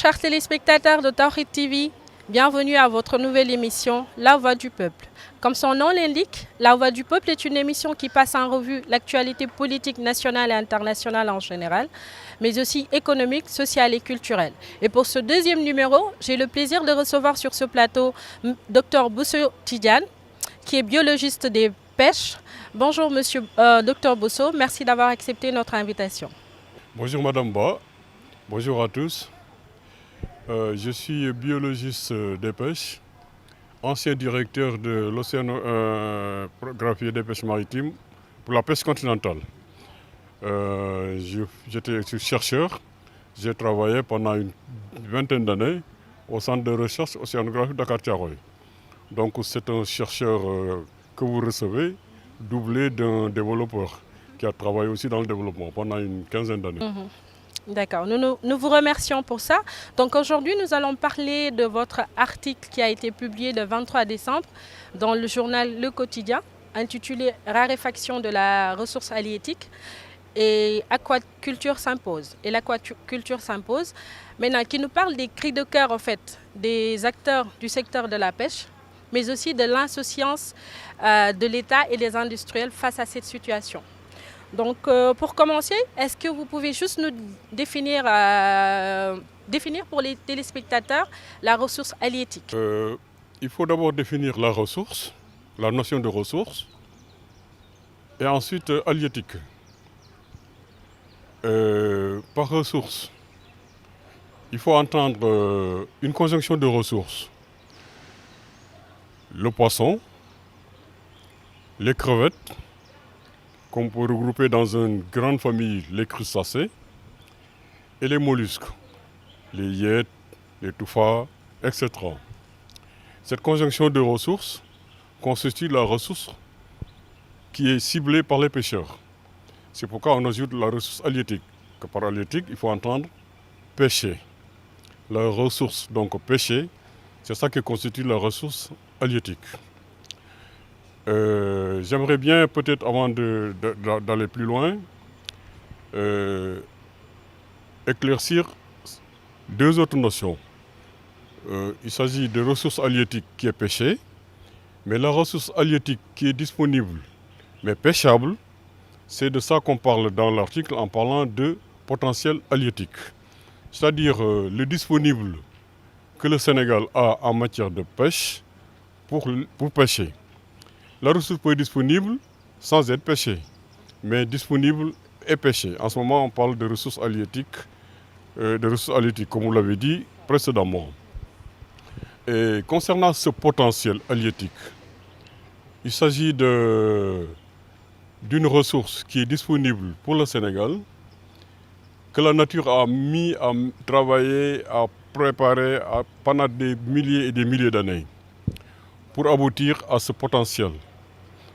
chers téléspectateurs de Tawhid TV, bienvenue à votre nouvelle émission La Voix du Peuple. Comme son nom l'indique, La Voix du Peuple est une émission qui passe en revue l'actualité politique nationale et internationale en général, mais aussi économique, sociale et culturelle. Et pour ce deuxième numéro, j'ai le plaisir de recevoir sur ce plateau Dr Bousso Tidiane, qui est biologiste des pêches. Bonjour Monsieur Dr Bousso, merci d'avoir accepté notre invitation. Bonjour Madame Ba, bonjour à tous. Je suis biologiste des pêches, ancien directeur de l'océanographie des pêches maritimes pour la pêche continentale. J'étais chercheur, j'ai travaillé pendant une vingtaine d'années au centre de recherche océanographique Dakar-Thiaroye. Donc c'est un chercheur que vous recevez, doublé d'un développeur qui a travaillé aussi dans le développement pendant une quinzaine d'années. D'accord, nous vous remercions pour ça. Donc aujourd'hui, nous allons parler de votre article qui a été publié le 23 décembre dans le journal Le Quotidien, intitulé « Raréfaction de la ressource halieutique et aquaculture s'impose ». Et l'aquaculture s'impose, maintenant qui nous parle des cris de cœur en fait, des acteurs du secteur de la pêche, mais aussi de l'insouciance de l'État et des industriels face à cette situation. Donc, pour commencer, est-ce que vous pouvez juste nous définir pour les téléspectateurs la ressource halieutique? Il faut d'abord définir la ressource, la notion de ressource, et ensuite halieutique. Par ressource, il faut entendre une conjonction de ressources. Le poisson, les crevettes, qu'on peut regrouper dans une grande famille les crustacés, et les mollusques, les hyètes, les tuffas, etc. Cette conjonction de ressources constitue la ressource qui est ciblée par les pêcheurs. C'est pourquoi on ajoute la ressource halieutique. Que par halieutique, il faut entendre pêcher. La ressource, donc pêcher, c'est ça qui constitue la ressource halieutique. J'aimerais bien, peut-être avant d'aller plus loin, éclaircir deux autres notions. Il s'agit de ressources halieutiques qui est pêchée, mais la ressource halieutique qui est disponible, mais pêchable, c'est de ça qu'on parle dans l'article en parlant de potentiel halieutique. C'est-à-dire le disponible que le Sénégal a en matière de pêche pour pêcher. La ressource peut être disponible sans être pêchée, mais disponible et pêchée. En ce moment, on parle de ressources halieutiques, comme vous l'avez dit précédemment. Et concernant ce potentiel halieutique, il s'agit d'une ressource qui est disponible pour le Sénégal, que la nature a mis à travailler, à préparer pendant des milliers et des milliers d'années pour aboutir à ce potentiel.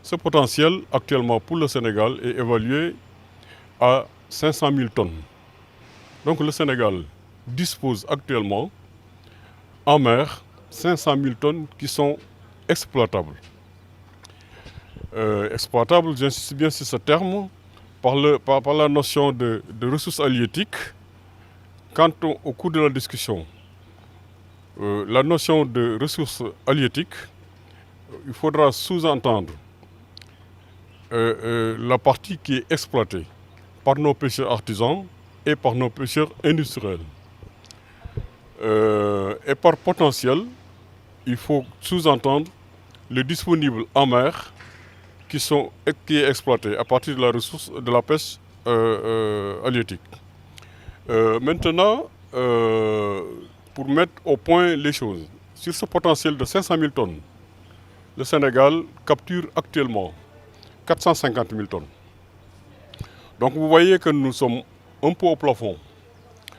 Ce potentiel, actuellement pour le Sénégal, est évalué à 500 000 tonnes. Donc le Sénégal dispose actuellement en mer 500 000 tonnes qui sont exploitables. Exploitables, j'insiste bien sur ce terme, par la notion de ressources halieutiques. Quand au cours de la discussion, la notion de ressources halieutiques, il faudra sous-entendre la partie qui est exploitée par nos pêcheurs artisans et par nos pêcheurs industriels. Et par potentiel, il faut sous-entendre le disponible en mer qui est exploité à partir de la ressource de la pêche halieutique. Maintenant, pour mettre au point les choses, sur ce potentiel de 500 000 tonnes, le Sénégal capture actuellement 450 000 tonnes. Donc vous voyez que nous sommes un peu au plafond.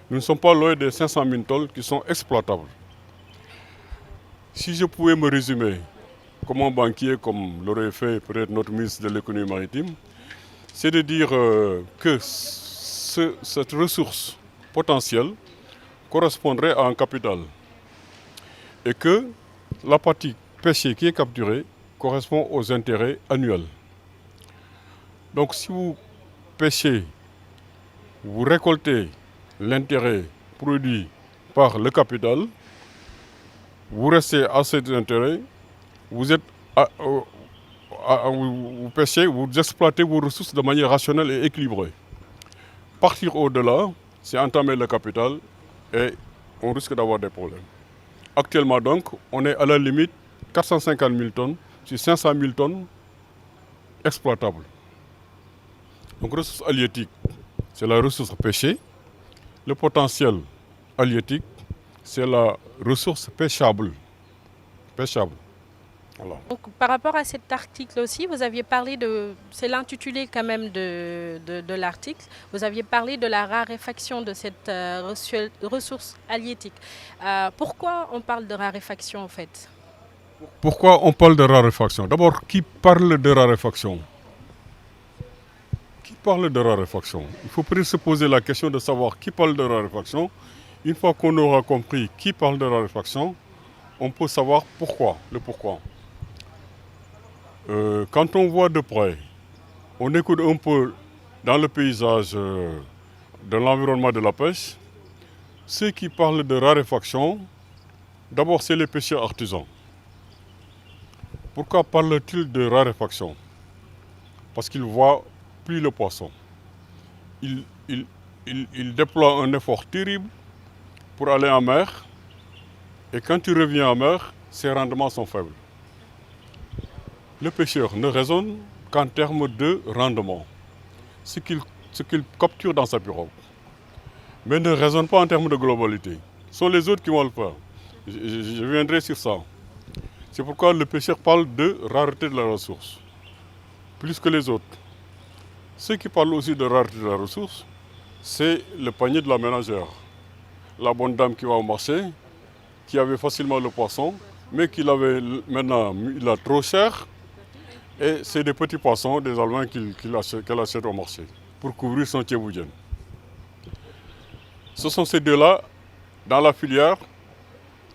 Nous ne sommes pas loin des 500 000 tonnes qui sont exploitables. Si je pouvais me résumer comme un banquier, comme l'aurait fait peut-être notre ministre de l'économie maritime, c'est de dire que cette ressource potentielle correspondrait à un capital et que la partie pêchée qui est capturée correspond aux intérêts annuels. Donc si vous pêchez, vous récoltez l'intérêt produit par le capital, vous restez à cet intérêt, vous êtes vous pêchez, vous exploitez vos ressources de manière rationnelle et équilibrée. Partir au-delà, c'est entamer le capital et on risque d'avoir des problèmes. Actuellement donc, on est à la limite 450 000 tonnes sur 500 000 tonnes exploitables. Donc ressources halieutiques, c'est la ressource pêchée. Le potentiel halieutique, c'est la ressource pêchable. Pêchable. Voilà. Donc, par rapport à cet article aussi, vous aviez parlé de, c'est l'intitulé quand même de l'article, vous aviez parlé de la raréfaction de cette ressource halieutique. Pourquoi on parle de raréfaction en fait? Pourquoi on parle de raréfaction? D'abord, qui parle de raréfaction? Qui parle de raréfaction? Il faut peut-être se poser la question de savoir qui parle de raréfaction. Une fois qu'on aura compris qui parle de raréfaction, on peut savoir pourquoi, le pourquoi. Quand on voit de près, on écoute un peu dans le paysage de l'environnement de la pêche, ceux qui parlent de raréfaction, d'abord c'est les pêcheurs artisans. Pourquoi parlent-ils de raréfaction? Parce qu'ils ne voient plus le poisson. Ils déploient un effort terrible pour aller en mer, et quand tu reviens en mer, ses rendements sont faibles. Le pêcheur ne raisonne qu'en termes de rendement, ce qu'il capture dans sa pirogue, mais ne raisonne pas en termes de globalité. Ce sont les autres qui vont le faire. Je viendrai sur ça. C'est pourquoi le pêcheur parle de rareté de la ressource, plus que les autres. Ceux qui parlent aussi de rareté de la ressource, c'est le panier de la ménagère. La bonne dame qui va au marché, qui avait facilement le poisson, mais qu'il avait maintenant, il a trop cher. Et c'est des petits poissons, des Allemands qu'elle achète au marché pour couvrir son tchéboudjen. Ce sont ces deux-là, dans la filière,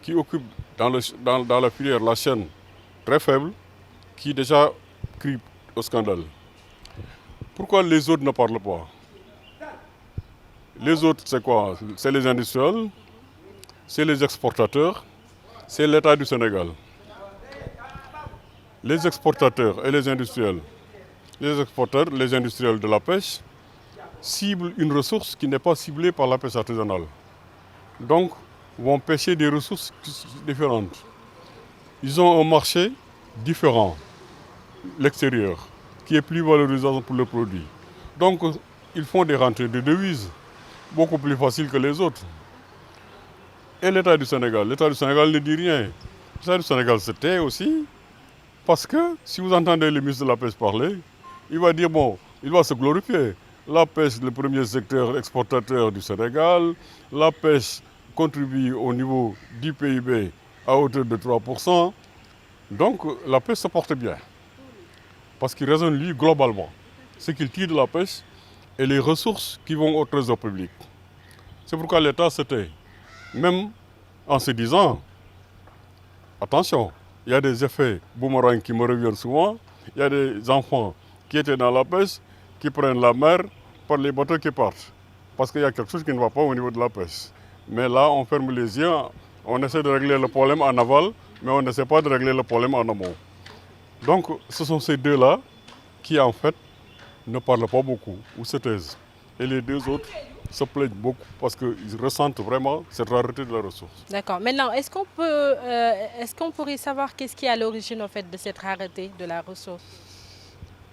qui occupent dans la filière la chaîne très faible, qui déjà crie au scandale. Pourquoi les autres ne parlent pas? Les autres, c'est quoi? C'est les industriels, c'est les exportateurs, c'est l'État du Sénégal. Les exportateurs et les industriels, les exportateurs, les industriels de la pêche, ciblent une ressource qui n'est pas ciblée par la pêche artisanale. Donc, vont pêcher des ressources différentes. Ils ont un marché différent, l'extérieur, qui est plus valorisant pour le produit. Donc, ils font des rentrées de devises beaucoup plus faciles que les autres. Et l'État du Sénégal ne dit rien. L'État du Sénégal se tait aussi. Parce que si vous entendez le ministre de la Pêche parler, il va dire, bon, il va se glorifier. La pêche, le premier secteur exportateur du Sénégal, la pêche contribue au niveau du PIB à hauteur de 3%. Donc la pêche se porte bien. Parce qu'il raisonne lui globalement. Ce qu'il tire de la pêche et les ressources qui vont au trésor public. C'est pourquoi l'État se tait. Même en se disant, attention, il y a des effets boomerang qui me reviennent souvent. Il y a des enfants qui étaient dans la pêche, qui prennent la mer par les bateaux qui partent. Parce qu'il y a quelque chose qui ne va pas au niveau de la pêche. Mais là, on ferme les yeux, on essaie de régler le problème en aval, mais on n'essaie pas de régler le problème en amont. Donc, ce sont ces deux-là qui, en fait, ne parlent pas beaucoup ou se taisent. Et les deux autres se plaignent beaucoup parce qu'ils ressentent vraiment cette rareté de la ressource. D'accord. Maintenant, est-ce qu'on pourrait savoir qu'est-ce qui est à l'origine en fait de cette rareté de la ressource?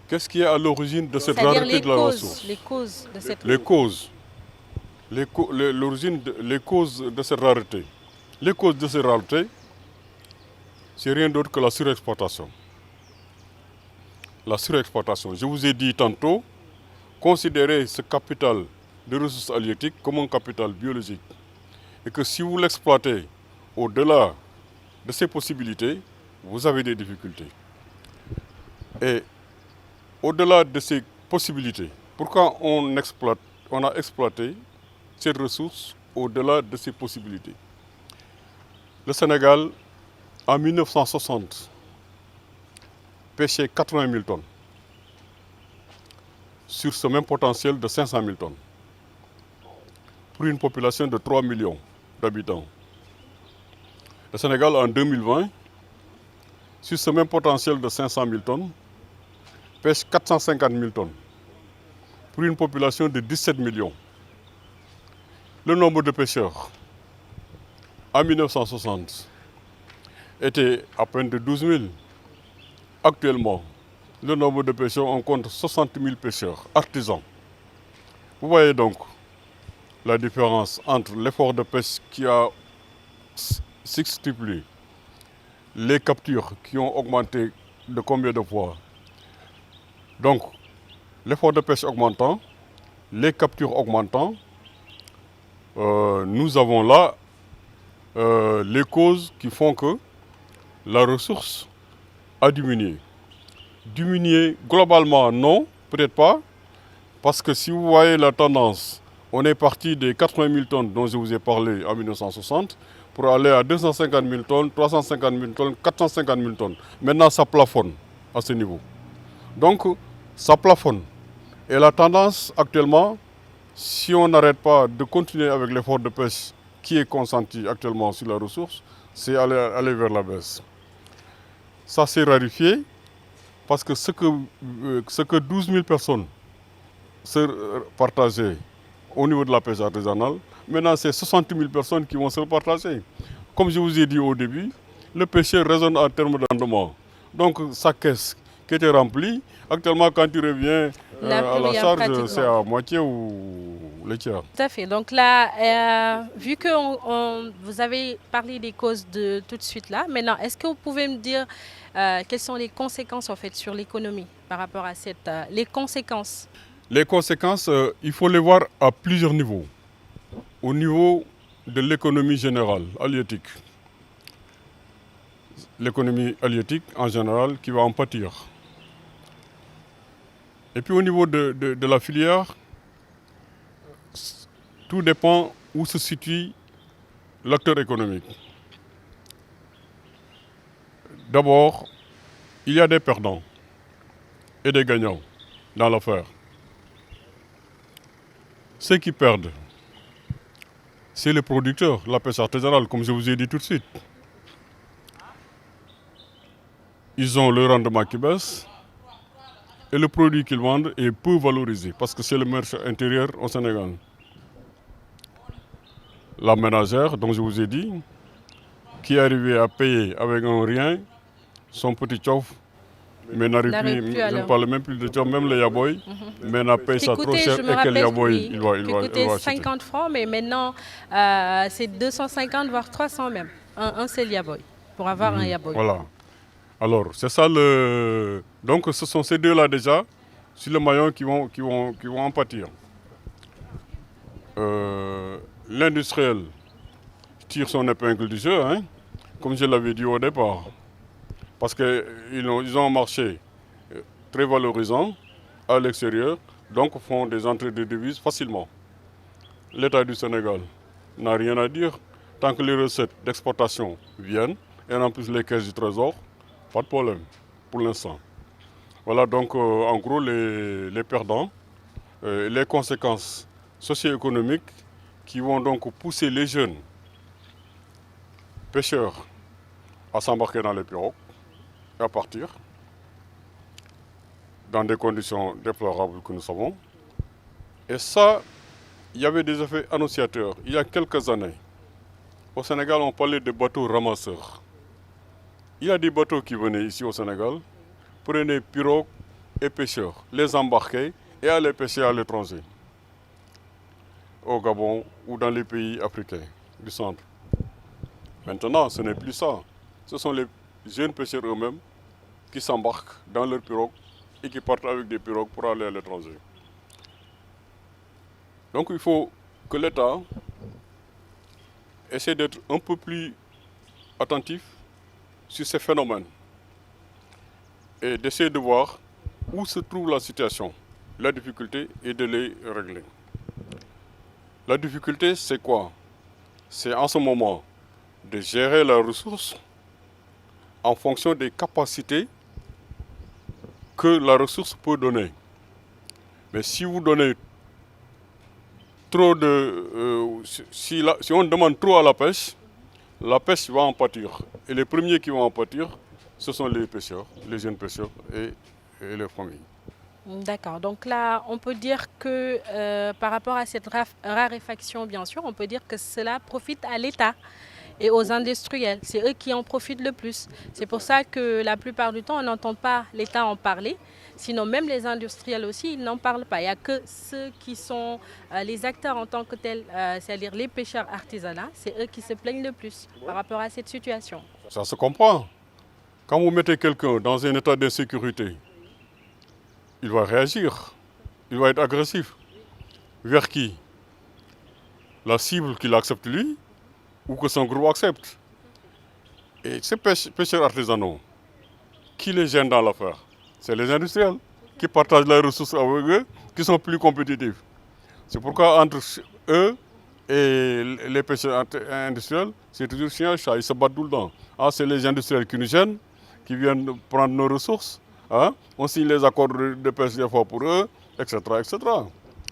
Qu'est-ce qui est à l'origine de cette rareté de la ressource? Les causes de cette Les causes. Les causes de cette rareté. Les causes de cette rareté, c'est rien d'autre que la surexploitation. La surexploitation. Je vous ai dit tantôt, considérez ce capital de ressources halieutiques comme un capital biologique. Et que si vous l'exploitez au-delà de ses possibilités, vous avez des difficultés. Et au-delà de ces possibilités, pourquoi on a exploité cette ressource au-delà de ses possibilités? Le Sénégal, en 1960, pêchait 80 000 tonnes sur ce même potentiel de 500 000 tonnes pour une population de 3 millions d'habitants. Le Sénégal, en 2020, sur ce même potentiel de 500 000 tonnes, pêche 450 000 tonnes pour une population de 17 millions. Le nombre de pêcheurs en 1960 était à peine de 12 000. Actuellement, le nombre de pêcheurs, on compte 60 000 pêcheurs artisans. Vous voyez donc la différence entre l'effort de pêche qui a sextuplé, les captures qui ont augmenté de combien de fois. Donc, l'effort de pêche augmentant, les captures augmentant, nous avons là les causes qui font que la ressource a diminué. Diminué globalement, non, peut-être pas, parce que si vous voyez la tendance, on est parti des 80 000 tonnes dont je vous ai parlé en 1960 pour aller à 250 000 tonnes, 350 000 tonnes, 450 000 tonnes. Maintenant, ça plafonne à ce niveau. Donc, ça plafonne. Et la tendance actuellement, si on n'arrête pas de continuer avec l'effort de pêche qui est consenti actuellement sur la ressource, c'est aller vers la baisse. Ça s'est rarifié parce que ce que 12 000 personnes se partageaient au niveau de la pêche artisanale, maintenant c'est 60 000 personnes qui vont se le partager. Comme je vous ai dit au début, le pêcheur raisonne en termes de rendement. Donc sa caisse qui était remplie, actuellement quand tu reviens à la charge, c'est à moitié ou le tiers. Tout à fait. Donc là, vu que vous avez parlé des causes de tout de suite là, maintenant, est-ce que vous pouvez me dire quelles sont les conséquences en fait sur l'économie par rapport à les conséquences? Les conséquences, il faut les voir à plusieurs niveaux. Au niveau de l'économie générale halieutique. L'économie halieutique en général qui va en pâtir. Et puis au niveau de la filière, tout dépend où se situe l'acteur économique. D'abord, il y a des perdants et des gagnants dans l'affaire. Ceux qui perdent, c'est les producteurs, la pêche artisanale, comme je vous ai dit tout de suite. Ils ont le rendement qui baisse et le produit qu'ils vendent est peu valorisé parce que c'est le marché intérieur au Sénégal. La ménagère, dont je vous ai dit, qui est arrivée à payer avec un rien son petit tchouf, mais n'arrive plus, je ne parle même plus de tchouf, même le yaboy, mais n'a payé ça trop cher et quel yaboy il va coûtait 50 francs, mais maintenant c'est 250 voire 300 même, un seul yaboy, pour avoir un yaboy. Voilà. Alors, c'est ça le... Donc ce sont ces deux-là déjà, sur le maillon qui vont en pâtir. L'industriel tire son épingle du jeu, hein, comme je l'avais dit au départ. Parce qu'ils ont un marché très valorisant à l'extérieur, donc font des entrées de devises facilement. L'État du Sénégal n'a rien à dire. Tant que les recettes d'exportation viennent et remplissent les caisses du trésor, pas de problème pour l'instant. Voilà donc en gros les perdants, les conséquences socio-économiques qui vont donc pousser les jeunes pêcheurs à s'embarquer dans les pirogues et à partir dans des conditions déplorables que nous savons. Et ça, il y avait des effets annonciateurs. Il y a quelques années, au Sénégal, on parlait de bateaux ramasseurs. Il y a des bateaux qui venaient ici au Sénégal, prenaient pirogues et pêcheurs, les embarquaient et allaient pêcher à l'étranger, au Gabon ou dans les pays africains du centre. Maintenant, ce n'est plus ça. Ce sont les jeunes pêcheurs eux-mêmes qui s'embarquent dans leurs pirogues et qui partent avec des pirogues pour aller à l'étranger. Donc il faut que l'État essaie d'être un peu plus attentif sur ces phénomènes et d'essayer de voir où se trouve la situation, la difficulté et de les régler. La difficulté, c'est quoi? C'est en ce moment de gérer la ressource en fonction des capacités que la ressource peut donner. Mais si vous donnez trop de, si on demande trop à la pêche va en pâtir. Et les premiers qui vont en pâtir, ce sont les pêcheurs, les jeunes pêcheurs et leurs familles. D'accord. Donc là, on peut dire que par rapport à cette raréfaction, bien sûr, on peut dire que cela profite à l'État et aux industriels. C'est eux qui en profitent le plus. C'est pour ça que la plupart du temps, on n'entend pas l'État en parler. Sinon, même les industriels aussi, ils n'en parlent pas. Il n'y a que ceux qui sont les acteurs en tant que tels, c'est-à-dire les pêcheurs artisanaux, c'est eux qui se plaignent le plus par rapport à cette situation. Ça se comprend. Quand vous mettez quelqu'un dans un état d'insécurité, il va réagir, il va être agressif. Vers qui? La cible qu'il accepte lui ou que son groupe accepte. Et ces pêcheurs artisanaux, qui les gênent dans l'affaire? C'est les industriels qui partagent les ressources avec eux, qui sont plus compétitifs. C'est pourquoi entre eux et les pêcheurs industriels, c'est toujours chien et chat, ils se battent tout le temps. Ah, c'est les industriels qui nous gênent, qui viennent prendre nos ressources. Hein? On signe les accords de pêche des fois pour eux, etc. etc.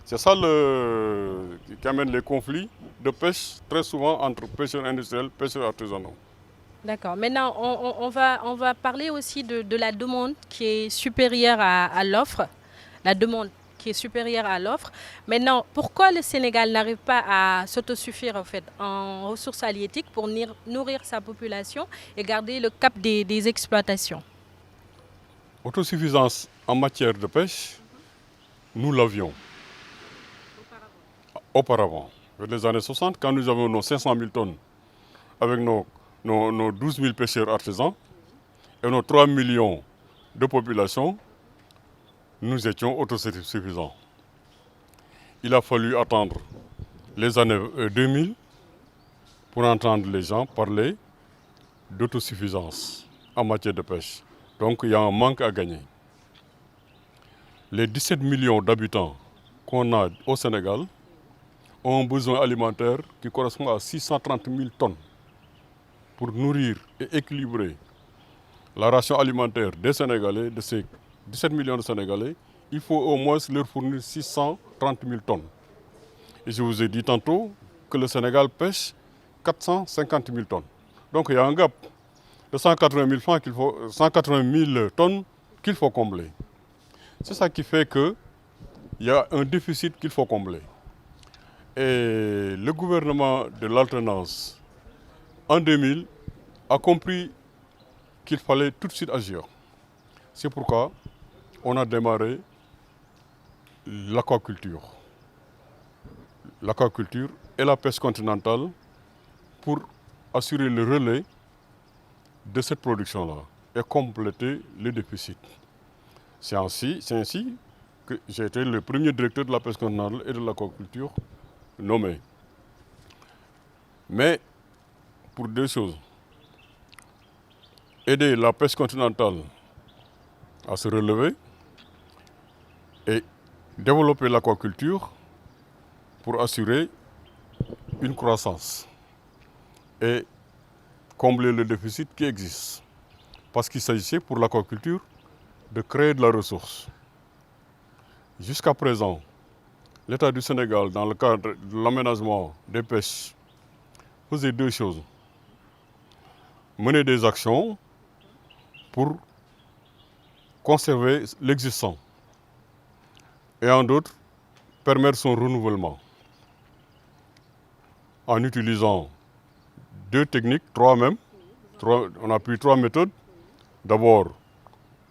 C'est ça qui amène les conflits de pêche très souvent entre pêcheurs industriels et pêcheurs artisanaux. D'accord. Maintenant, on va parler aussi de la demande qui est supérieure à l'offre. La demande qui est supérieure à l'offre. Maintenant, pourquoi le Sénégal n'arrive pas à s'autosuffire en fait, en ressources halieutiques pour nourrir sa population et garder le cap des exploitations? Autosuffisance en matière de pêche, nous l'avions auparavant. Dans les années 60, quand nous avions nos 500 000 tonnes avec nos 12 000 pêcheurs artisans et nos 3 millions de population, nous étions autosuffisants. Il a fallu attendre les années 2000 pour entendre les gens parler d'autosuffisance en matière de pêche. Donc il y a un manque à gagner. Les 17 millions d'habitants qu'on a au Sénégal ont un besoin alimentaire qui correspond à 630 000 tonnes. Pour nourrir et équilibrer la ration alimentaire des Sénégalais, de ces 17 millions de Sénégalais, il faut au moins leur fournir 630 000 tonnes. Et je vous ai dit tantôt que le Sénégal pêche 450 000 tonnes. Donc il y a un gap de 180 000 tonnes qu'il faut combler. C'est ça qui fait qu'il y a un déficit qu'il faut combler. Et le gouvernement de l'alternance, en 2000, a compris qu'il fallait tout de suite agir. C'est pourquoi on a démarré l'aquaculture. L'aquaculture et la pêche continentale pour assurer le relais de cette production-là et compléter le déficit. C'est ainsi que j'ai été le premier directeur de la pêche continentale et de l'aquaculture nommé. Mais pour deux choses. Aider la pêche continentale à se relever et développer l'aquaculture pour assurer une croissance et combler le déficit qui existe. Parce qu'il s'agissait pour l'aquaculture de créer de la ressource. Jusqu'à présent, l'État du Sénégal, dans le cadre de l'aménagement des pêches, faisait deux choses. Mener des actions pour conserver l'existant et en d'autres, permettre son renouvellement en utilisant deux techniques, trois même. On a pris trois méthodes. D'abord,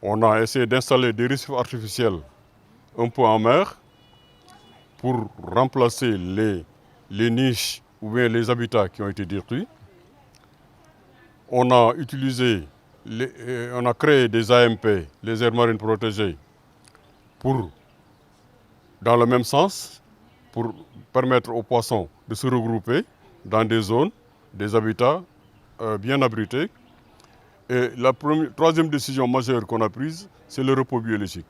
on a essayé d'installer des récifs artificiels un peu en mer pour remplacer les niches ou bien les habitats qui ont été détruits. On a créé des AMP, les aires marines protégées, dans le même sens, pour permettre aux poissons de se regrouper dans des zones, des habitats bien abrités. Et la troisième décision majeure qu'on a prise, c'est le repos biologique.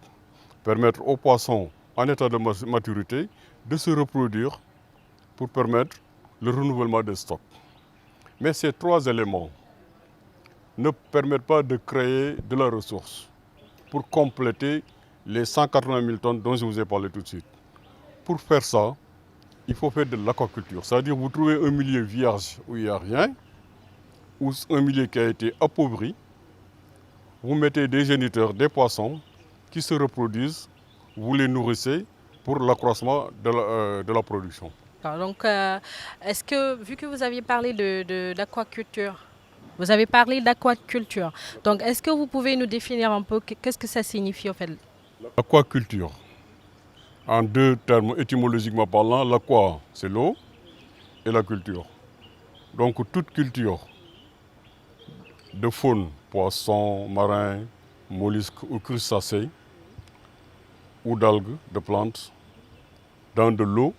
Permettre aux poissons en état de maturité de se reproduire pour permettre le renouvellement des stocks. Mais ces trois éléments ne permettent pas de créer de la ressource pour compléter les 180 000 tonnes dont je vous ai parlé tout de suite. Pour faire ça, il faut faire de l'aquaculture. C'est-à-dire vous trouvez un milieu vierge où il n'y a rien, ou un milieu qui a été appauvri, vous mettez des géniteurs, des poissons qui se reproduisent, vous les nourrissez pour l'accroissement de la production. Donc, est-ce que, vu que vous aviez parlé d'aquaculture, vous avez parlé d'aquaculture, donc est-ce que vous pouvez nous définir un peu qu'est-ce que ça signifie au fait? L'aquaculture, en deux termes étymologiquement parlant, l'aqua c'est l'eau et la culture. Donc toute culture de faune, poissons, marins, mollusques ou crustacés, ou d'algues, de plantes, dans de l'eau,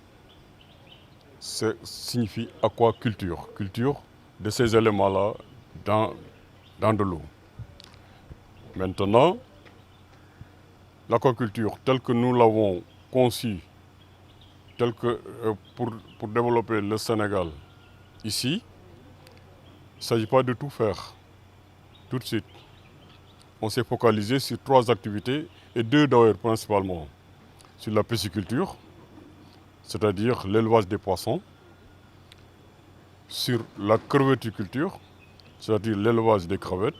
ça signifie aquaculture, culture de ces éléments-là dans de l'eau. Maintenant, l'aquaculture telle que nous l'avons conçue, telle que pour développer le Sénégal ici, il ne s'agit pas de tout faire tout de suite. On s'est focalisé sur 3 activités, et 2 d'ailleurs principalement. Sur la pisciculture, c'est-à-dire l'élevage des poissons, sur la crevetticulture, c'est-à-dire l'élevage des crevettes,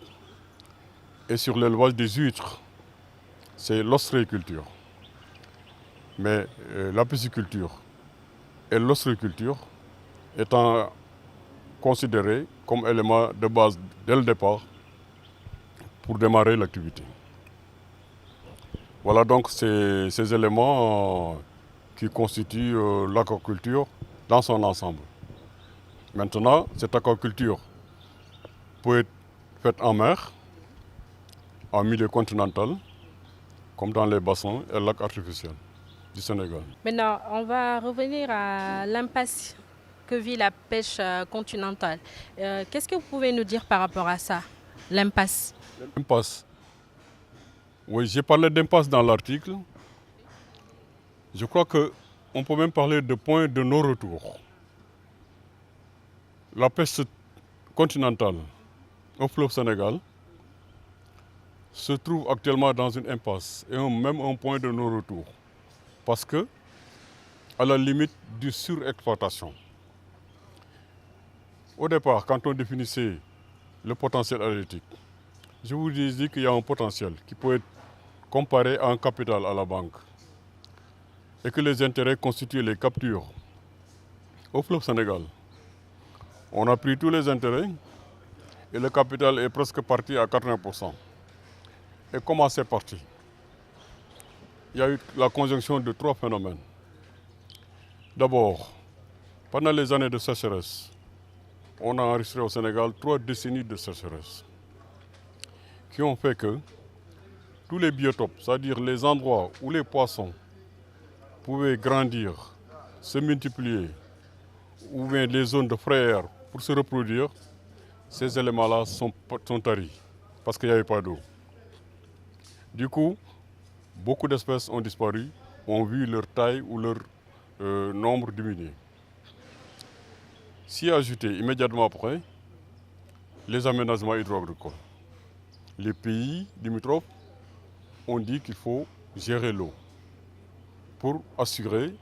et sur l'élevage des huîtres, c'est l'ostréiculture. Mais la pisciculture et l'ostréiculture étant considérés comme éléments de base dès le départ pour démarrer l'activité. Voilà donc ces éléments qui constituent l'aquaculture dans son ensemble. Maintenant, cette aquaculture peut être faite en mer, en milieu continental, comme dans les bassins et lacs artificiels du Sénégal. Maintenant, on va revenir à l'impasse que vit la pêche continentale. Qu'est-ce que vous pouvez nous dire par rapport à ça, l'impasse? L'impasse. Oui, j'ai parlé d'impasse dans l'article. Je crois qu'on peut même parler de point de non-retour. La pêche continentale au fleuve Sénégal se trouve actuellement dans une impasse et même un point de non-retour. Parce que, à la limite d'une surexploitation. Au départ, quand on définissait le potentiel halieutique, je vous disais qu'il y a un potentiel qui peut être comparé à un capital à la banque et que les intérêts constituent les captures au fleuve Sénégal. On a pris tous les intérêts et le capital est presque parti à 80%. Et comment c'est parti? Il y a eu la conjonction de 3 phénomènes. D'abord, pendant les années de sécheresse, on a enregistré au Sénégal 3 décennies de sécheresse qui ont fait que tous les biotopes, c'est-à-dire les endroits où les poissons pouvaient grandir, se multiplier, ou bien les zones de fraîcheur pour se reproduire, ces éléments-là sont taris parce qu'il n'y avait pas d'eau. Du coup, beaucoup d'espèces ont disparu, ont vu leur taille ou leur nombre diminuer. S'y ajouter immédiatement après les aménagements hydro-agricoles. Les pays limitrophes ont dit qu'il faut gérer l'eau pour assurer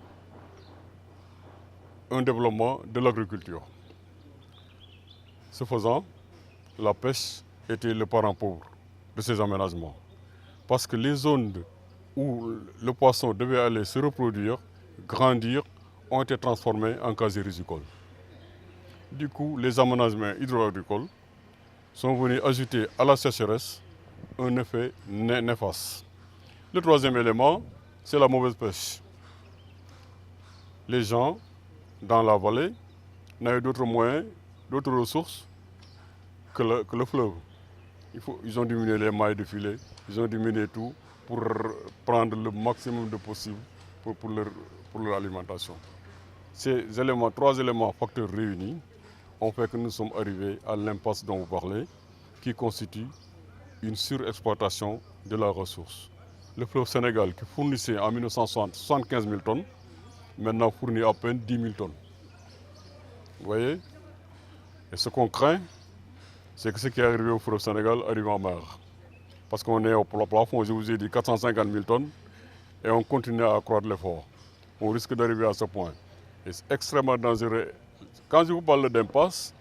un développement de l'agriculture. Ce faisant, la pêche était le parent pauvre de ces aménagements. Parce que les zones où le poisson devait aller se reproduire, grandir, ont été transformées en casiers rizicoles. Du coup, les aménagements hydro-agricoles sont venus ajouter à la sécheresse un effet néfaste. Le troisième élément, c'est la mauvaise pêche. Les gens, dans la vallée, n'avaient d'autres moyens, d'autres ressources que le fleuve. Ils ont diminué les mailles de filet, ils ont diminué tout pour prendre le maximum de possible pour leur alimentation. Ces éléments, 3 éléments facteurs réunis ont fait que nous sommes arrivés à l'impasse dont vous parlez, qui constitue une surexploitation de la ressource. Le fleuve Sénégal, qui fournissait en 1960 75 000 tonnes, maintenant fournit à peine 10 000 tonnes. Vous voyez? Et ce qu'on craint, c'est que ce qui est arrivé au fleuve Sénégal arrive en mer. Parce qu'on est au plafond, je vous ai dit 450 000 tonnes, et on continue à accroître l'effort. On risque d'arriver à ce point. Et c'est extrêmement dangereux. Quand je vous parle d'impasse,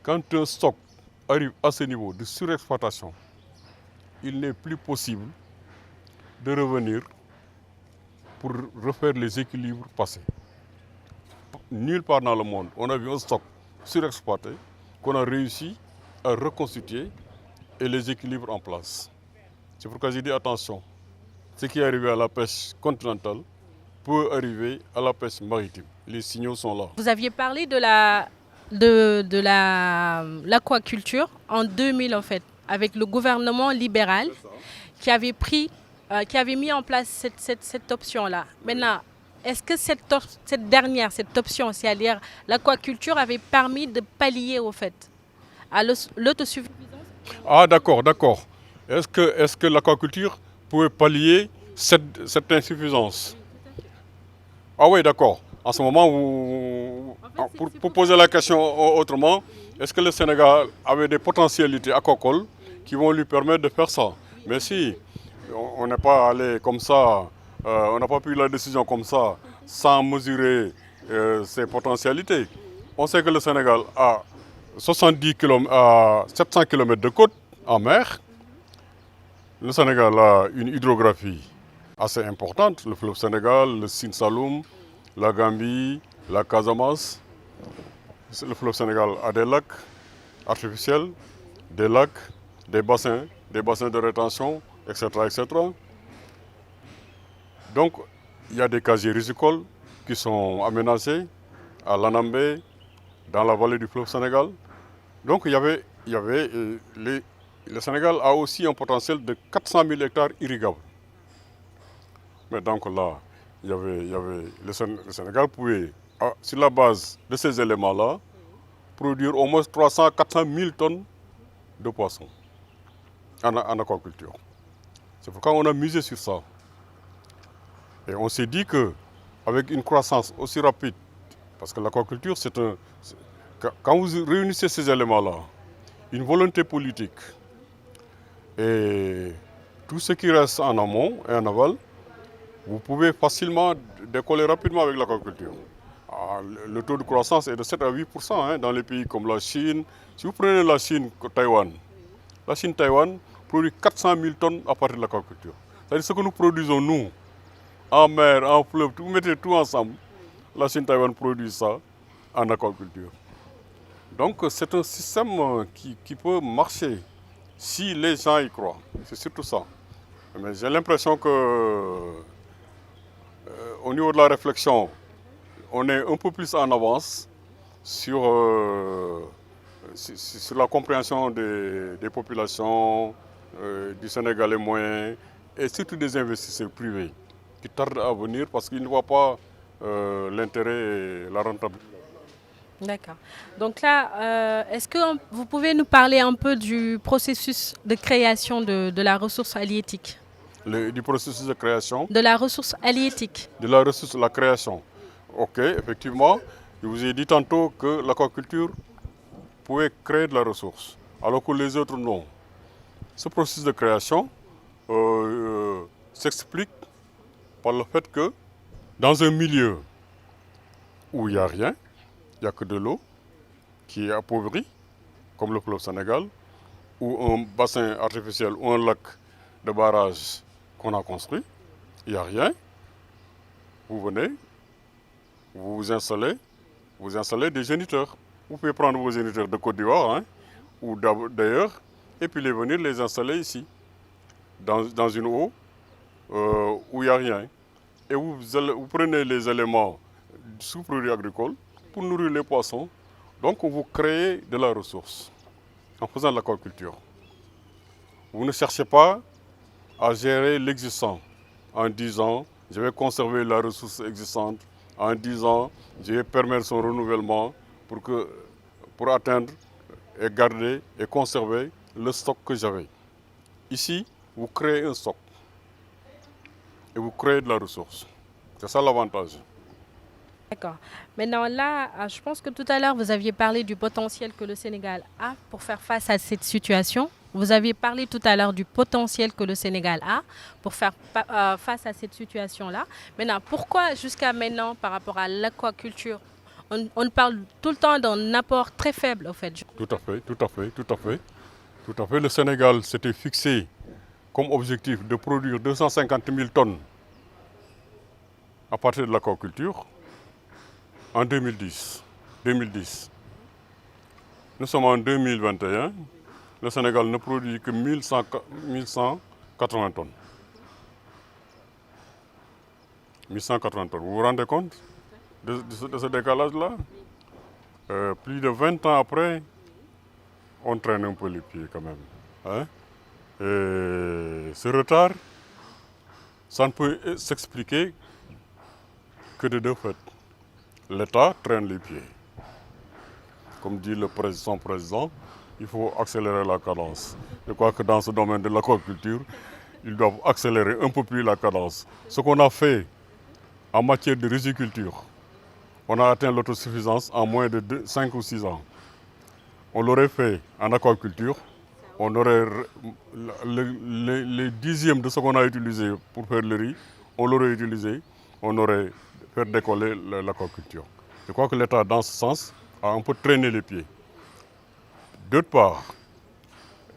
quand un stock arrive à ce niveau de surexploitation, il n'est plus possible de revenir pour refaire les équilibres passés. Nulle part dans le monde, on a vu un stock surexploité qu'on a réussi à reconstituer et les équilibres en place. C'est pourquoi j'ai dit attention, ce qui est arrivé à la pêche continentale peut arriver à la pêche maritime. Les signaux sont là. Vous aviez parlé de l'aquaculture en 2000 en fait, avec le gouvernement libéral qui avait mis en place cette option-là. Maintenant, est-ce que cette option, c'est-à-dire l'aquaculture, avait permis de pallier au fait à l'autosuffisance? Ah d'accord. Est-ce que l'aquaculture pouvait pallier cette insuffisance? Ah oui, d'accord. En ce moment, pour poser la question autrement, est-ce que le Sénégal avait des potentialités aquacoles qui vont lui permettre de faire ça? Mais si, on n'est pas allé comme ça, on n'a pas pris la décision comme ça, sans mesurer ses potentialités. On sait que le Sénégal a 700 km de côte en mer. Le Sénégal a une hydrographie assez importante, le fleuve Sénégal, le Sine Saloum, la Gambie, la Casamance. Le fleuve Sénégal a des lacs artificiels, des lacs, des bassins de rétention, etc., etc. Donc, il y a des casiers rizicoles qui sont aménagés à l'Anambé, dans la vallée du fleuve Sénégal. Donc, le Sénégal a aussi un potentiel de 400 000 hectares irrigables. Mais donc là, le Sénégal pouvait, sur la base de ces éléments-là, produire au moins 300 à 400 000 tonnes de poissons en aquaculture. C'est pourquoi on a misé sur ça. Et on s'est dit qu'avec une croissance aussi rapide, parce que l'aquaculture, quand vous réunissez ces éléments-là, une volonté politique et tout ce qui reste en amont et en aval, vous pouvez facilement décoller rapidement avec l'aquaculture. Le taux de croissance est de 7 à 8% dans les pays comme la Chine. Si vous prenez la Chine-Taïwan produit 400 000 tonnes à partir de l'aquaculture. C'est-à-dire ce que nous produisons, nous, en mer, en fleuve, vous mettez tout ensemble. La Chine-Taïwan produit ça en aquaculture. Donc c'est un système qui peut marcher si les gens y croient. C'est surtout ça. Mais j'ai l'impression que au niveau de la réflexion, on est un peu plus en avance sur la compréhension des populations, du Sénégalais moyen et surtout des investisseurs privés qui tardent à venir parce qu'ils ne voient pas l'intérêt et la rentabilité. D'accord. Donc là, est-ce que vous pouvez nous parler un peu du processus de création de la ressource halieutique? Du processus de création? De la ressource halieutique. De la ressource, la création. Ok, effectivement, je vous ai dit tantôt que l'aquaculture pouvait créer de la ressource, alors que les autres non. Ce processus de création s'explique par le fait que dans un milieu où il n'y a rien, il n'y a que de l'eau qui est appauvrie, comme le fleuve Sénégal, ou un bassin artificiel ou un lac de barrage qu'on a construit, il n'y a rien. Vous venez, vous installez des géniteurs. Vous pouvez prendre vos géniteurs de Côte d'Ivoire ou d'ailleurs et puis venir les installer ici, dans une eau où il n'y a rien. Et vous prenez les éléments sous-produits agricoles pour nourrir les poissons. Donc vous créez de la ressource en faisant de l'aquaculture. Vous ne cherchez pas à gérer l'existant en disant je vais conserver la ressource existante, en disant je vais permettre son renouvellement pour atteindre et garder et conserver le stock que j'avais. Ici, vous créez un stock et vous créez de la ressource. C'est ça l'avantage. D'accord. Maintenant là, je pense que tout à l'heure, vous aviez parlé du potentiel que le Sénégal a pour faire face à cette situation. Vous aviez parlé tout à l'heure du potentiel que le Sénégal a pour faire face à cette situation-là. Maintenant, pourquoi jusqu'à maintenant, par rapport à l'aquaculture, on parle tout le temps d'un apport très faible, en fait? Tout à fait, tout à fait, tout à fait. Tout à fait. Le Sénégal s'était fixé comme objectif de produire 250 000 tonnes à partir de l'aquaculture en 2010. Nous sommes en 2021. Le Sénégal ne produit que 1180 tonnes. 1180 tonnes. Vous vous rendez compte de ce décalage-là? Plus de 20 ans après, on traîne un peu les pieds quand même. Hein? Et ce retard, ça ne peut s'expliquer que de deux faits. L'État traîne les pieds. Comme dit son président, il faut accélérer la cadence. Je crois que dans ce domaine de l'aquaculture, ils doivent accélérer un peu plus la cadence. Ce qu'on a fait en matière de riziculture, on a atteint l'autosuffisance en moins de 5 ou 6 ans. On l'aurait fait en aquaculture, on aurait les dixièmes de ce qu'on a utilisé pour faire le riz, on l'aurait utilisé, on aurait fait décoller l'aquaculture. Je crois que l'État, dans ce sens, a un peu traîné les pieds. D'autre part,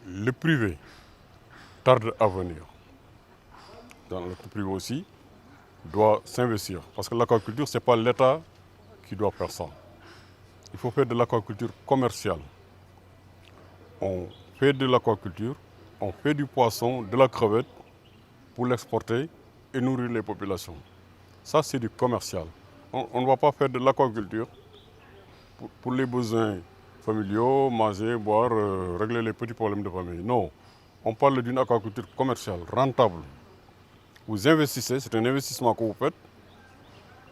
le privé tarde à venir. Dans le privé aussi, doit s'investir. Parce que l'aquaculture, ce n'est pas l'État qui doit faire ça. Il faut faire de l'aquaculture commerciale. On fait de l'aquaculture, on fait du poisson, de la crevette pour l'exporter et nourrir les populations. Ça, c'est du commercial. On ne va pas faire de l'aquaculture pour les besoins familiaux, manger, boire, régler les petits problèmes de famille. Non, on parle d'une aquaculture commerciale, rentable. Vous investissez, c'est un investissement que vous faites,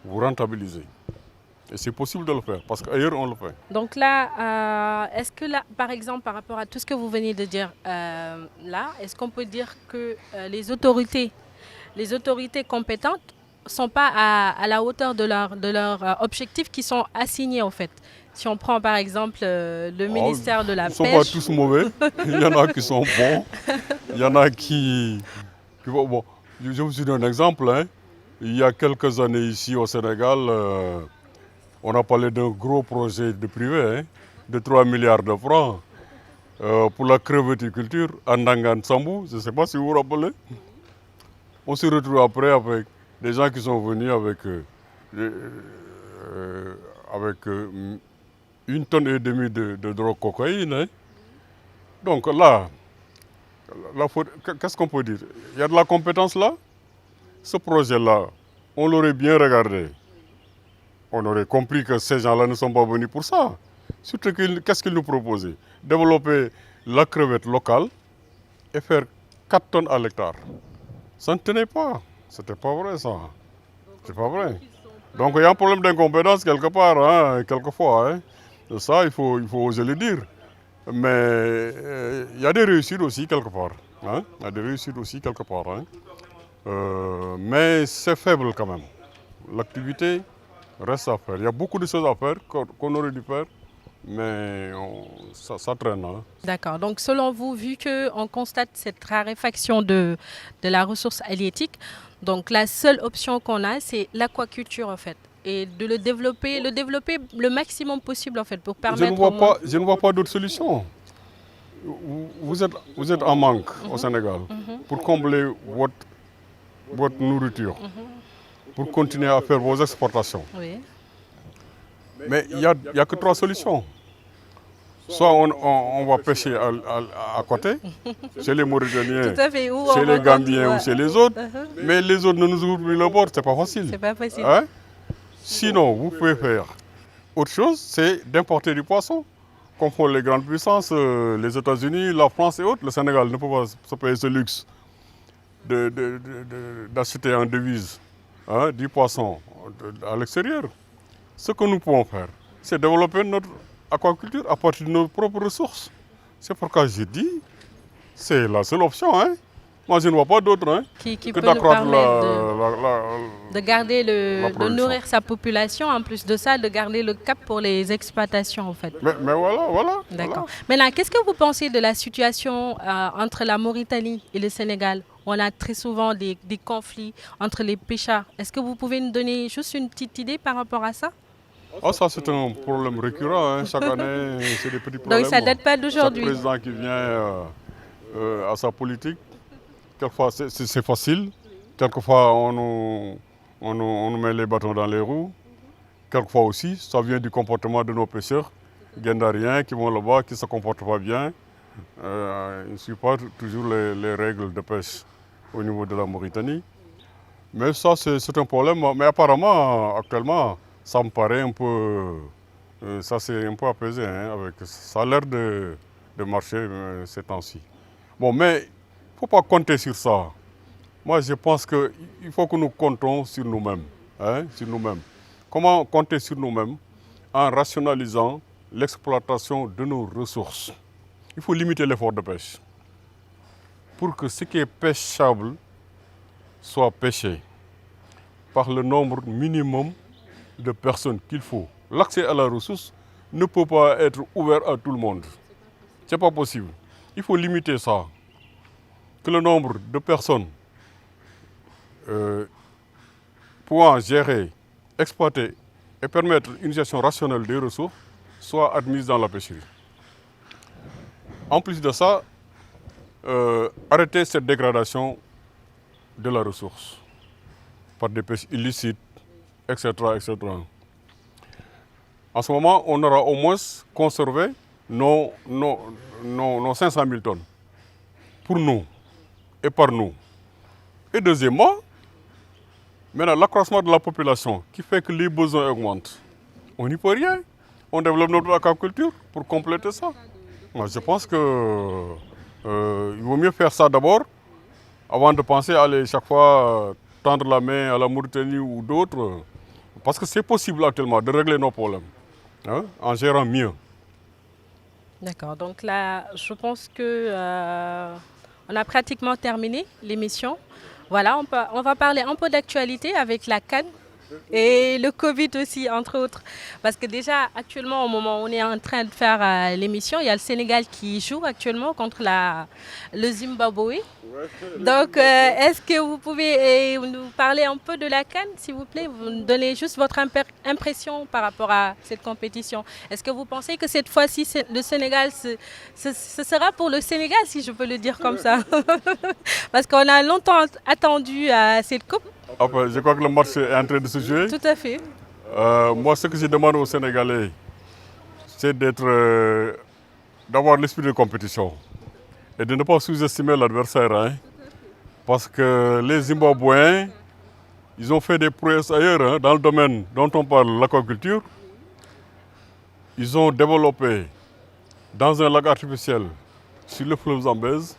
vous rentabilisez. Et c'est possible de le faire, parce qu'ailleurs on le fait. Donc là, est-ce que là, par exemple, par rapport à tout ce que vous venez de dire là, est-ce qu'on peut dire que les autorités compétentes ne sont pas à la hauteur de leurs objectifs qui sont assignés en fait? Si on prend par exemple le ministère de la Pêche. Ils ne sont pas tous mauvais, il y en a qui sont bons, il y en a qui bon, je vous donne un exemple. Hein. Il y a quelques années ici au Sénégal, on a parlé d'un gros projet de privé, hein, de 3 milliards de francs pour la creveticulture à Ndangan Sambou. Je ne sais pas si vous vous rappelez. On se retrouve après avec des gens qui sont venus avec 1,5 tonne de drogue cocaïne. Hein. Donc là, qu'est-ce qu'on peut dire? Il y a de la compétence là. Ce projet-là, on l'aurait bien regardé. On aurait compris que ces gens-là ne sont pas venus pour ça. Surtout, qu'est-ce qu'ils nous proposaient? Développer la crevette locale et faire 4 tonnes à l'hectare. Ça ne tenait pas. C'était pas vrai ça. C'est pas vrai. Donc il y a un problème d'incompétence quelque part, hein, quelquefois. Hein. Ça, il faut oser le dire. Mais il y a des réussites aussi quelque part. Hein. Il y a des réussites aussi quelque part. Hein. Mais c'est faible quand même. L'activité reste à faire. Il y a beaucoup de choses à faire qu'on aurait dû faire, mais ça traîne. Hein. D'accord. Donc selon vous, vu qu'on constate cette raréfaction de la ressource halieutique, donc la seule option qu'on a, c'est l'aquaculture en fait. Et de le développer le maximum possible en fait pour permettre. Je ne vois pas d'autre solution. Vous êtes en manque au Sénégal pour combler votre nourriture, pour continuer à faire vos exportations. Oui. Mais il n'y a que 3 solutions. Soit on va pêcher à côté, chez les Mauritaniens, chez les Gambiens ou chez les autres, mais les autres ne nous ouvrent plus le bord, c'est pas facile. C'est pas facile. Hein? Sinon, vous pouvez faire autre chose, c'est d'importer du poisson, comme font les grandes puissances, les États-Unis, la France et autres. Le Sénégal ne peut pas se payer ce luxe d'acheter en devise du poisson à l'extérieur. Ce que nous pouvons faire, c'est développer notre aquaculture à partir de nos propres ressources. C'est pourquoi j'ai dit, c'est la seule option. Hein. Moi, je ne vois pas d'autre qui que peut nous d'accroître permettre de garder la de production. nourrir sa population, en plus de ça, de garder le cap pour les exploitations en fait. Mais voilà. D'accord. Maintenant, qu'est-ce que vous pensez de la situation entre la Mauritanie et le Sénégal? On a très souvent des conflits entre les pêcheurs. Est-ce que vous pouvez nous donner juste une petite idée par rapport à ça? Ah, ça, c'est un problème récurrent. Chaque année, c'est des petits Donc, problèmes. ça ne date pas Chaque d'aujourd'hui. président qui vient à sa politique, quelquefois c'est facile. Quelquefois, on nous met les bâtons dans les roues. Quelquefois aussi, ça vient du comportement de nos pêcheurs, guindariens, qui vont là-bas, qui ne se comportent pas bien. Ils ne suivent pas toujours les règles de pêche au niveau de la Mauritanie. Mais ça, c'est un problème. Mais apparemment, actuellement, ça me paraît un peu... ça s'est un peu apaisé. Ça a l'air de marcher ces temps-ci. Bon, mais il ne faut pas compter sur ça. Moi, je pense qu'il faut que nous comptons sur nous-mêmes. Sur nous-mêmes. Comment compter sur nous-mêmes? En rationalisant l'exploitation de nos ressources. Il faut limiter l'effort de pêche pour que ce qui est pêchable soit pêché par le nombre minimum de personnes qu'il faut. L'accès à la ressource ne peut pas être ouvert à tout le monde. Ce n'est pas possible. Il faut limiter ça. Que le nombre de personnes pouvant gérer, exploiter et permettre une gestion rationnelle des ressources soit admise dans la pêcherie. En plus de ça, arrêter cette dégradation de la ressource par des pêches illicites, etc., etc. En ce moment, on aura au moins conservé nos 500 000 tonnes pour nous et par nous. Et deuxièmement, maintenant, l'accroissement de la population qui fait que les besoins augmentent. On n'y peut rien. On développe notre aquaculture pour compléter ça. Moi, je pense qu'il vaut mieux faire ça d'abord avant de penser à aller chaque fois tendre la main à la Mauritanie ou d'autres. Parce que c'est possible actuellement de régler nos problèmes en gérant mieux. D'accord. Donc là, je pense que on a pratiquement terminé l'émission. Voilà, on va parler un peu d'actualité avec la CAN et le Covid aussi, entre autres. Parce que déjà, actuellement, au moment où on est en train de faire l'émission, il y a le Sénégal qui joue actuellement contre le Zimbabwe. Donc, est-ce que vous pouvez nous parler un peu de la CAN, s'il vous plaît? Vous nous donnez juste votre impression par rapport à cette compétition. Est-ce que vous pensez que cette fois-ci, le Sénégal, ce sera pour le Sénégal, si je peux le dire comme ça? Parce qu'on a longtemps attendu cette coupe. Après, je crois que le match est en train de se jouer. Tout à fait. Moi, ce que je demande aux Sénégalais, c'est d'avoir l'esprit de compétition et de ne pas sous-estimer l'adversaire. Parce que les Zimbabwéens, ils ont fait des prouesses ailleurs dans le domaine dont on parle, l'aquaculture. Ils ont développé dans un lac artificiel sur le fleuve Zambèze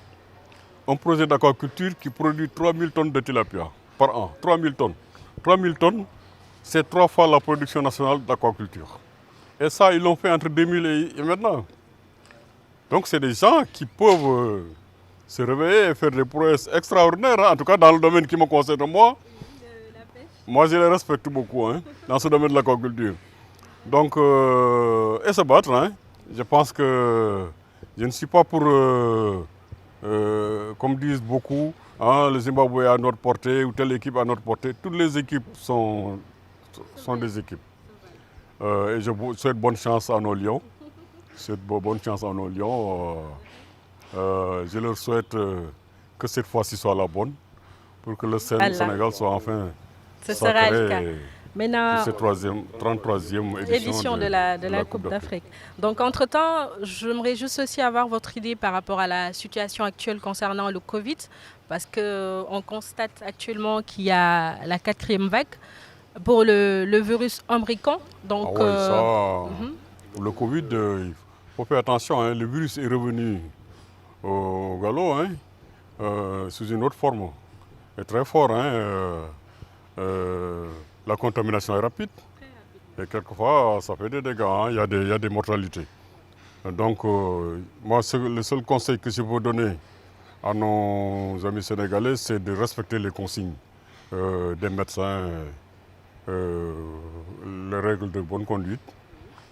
un projet d'aquaculture qui produit 3000 tonnes de tilapia par an. 3000 tonnes. 3000 tonnes, c'est 3 fois la production nationale d'aquaculture. Et ça, ils l'ont fait entre 2000 et maintenant. Donc c'est des gens qui peuvent se réveiller et faire des prouesses extraordinaires, en tout cas dans le domaine qui me concerne moi. Moi, je les respecte beaucoup dans ce domaine de l'aquaculture. Donc, et se battre. Je pense que je ne suis pas pour, comme disent beaucoup, le Zimbabwe à notre portée ou telle équipe à notre portée. Toutes les équipes sont des équipes. Et je souhaite bonne chance à nos Lions. Bonne chance à nos Lions. Je leur souhaite que cette fois-ci soit la bonne pour que le Sénégal soit enfin sacré de cette 33e édition de la Coupe d'Afrique. Donc, entre-temps, j'aimerais juste aussi avoir votre idée par rapport à la situation actuelle concernant le Covid, parce qu'on constate actuellement qu'il y a la 4e vague pour le virus omicron. Donc, le Covid, il faut faire attention. Le virus est revenu au galop sous une autre forme. Il est très fort. La contamination est rapide. Et quelquefois, ça fait des dégâts. Il y a des mortalités. Donc, moi, le seul conseil que je peux donner à nos amis sénégalais, c'est de respecter les consignes des médecins, les règles de bonne conduite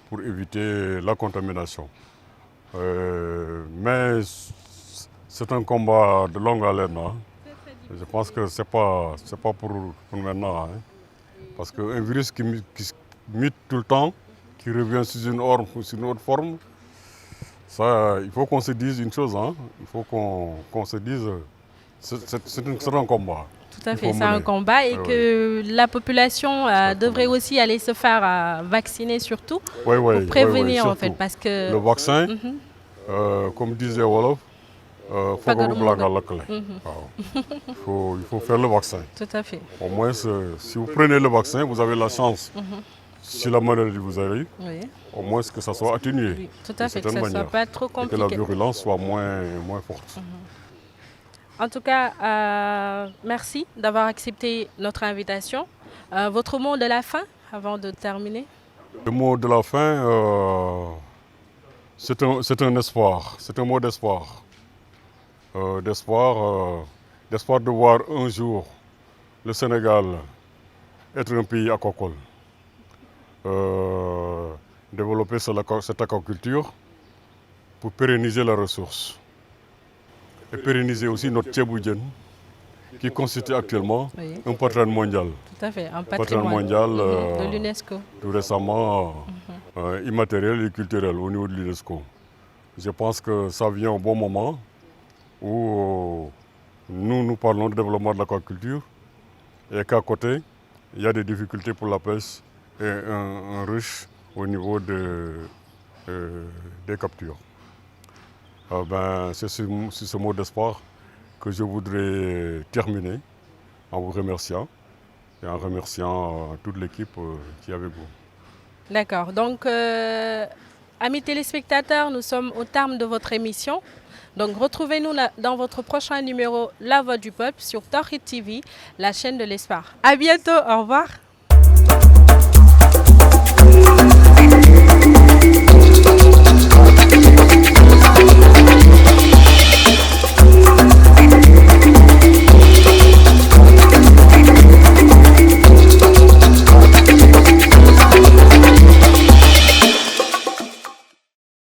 pour éviter la contamination. Mais c'est un combat de longue haleine. Hein. Je pense que c'est pas pour maintenant. Hein. Parce qu'un virus qui mute tout le temps, qui revient sous une forme ou sous une autre forme, ça, il faut qu'on se dise une chose. Hein. Il faut qu'on se dise, c'est un combat. Tout à fait, c'est un combat et que la population devrait aussi aller se faire vacciner surtout pour prévenir en fait. Parce que le vaccin, comme disait Wolof, il faut faire le vaccin. Tout à fait. Au moins, si vous prenez le vaccin, vous avez la chance, si la maladie vous arrive, au moins que ça soit atténué. Oui, tout à fait, que ça ne soit pas trop compliqué. Et que la virulence soit moins forte. En tout cas, merci d'avoir accepté notre invitation. Votre mot de la fin, avant de terminer? Le mot de la fin, c'est un espoir, c'est un mot d'espoir. D'espoir de voir un jour le Sénégal être un pays aquacole. Développer cette aquaculture pour pérenniser la ressource. Et pérenniser aussi notre Tchéboudienne, qui constitue actuellement un patrimoine mondial. Tout à fait, un patrimoine mondial de l'UNESCO. Tout récemment, immatériel et culturel au niveau de l'UNESCO. Je pense que ça vient au bon moment où nous parlons de développement de l'aquaculture et qu'à côté, il y a des difficultés pour la pêche et un rush au niveau des captures. C'est ce mot d'espoir que je voudrais terminer en vous remerciant et en remerciant toute l'équipe qui est avec vous. D'accord. Donc, amis téléspectateurs, nous sommes au terme de votre émission. Donc, retrouvez-nous dans votre prochain numéro La Voix du Peuple sur Tawhid TV, la chaîne de l'espoir. À bientôt. Au revoir.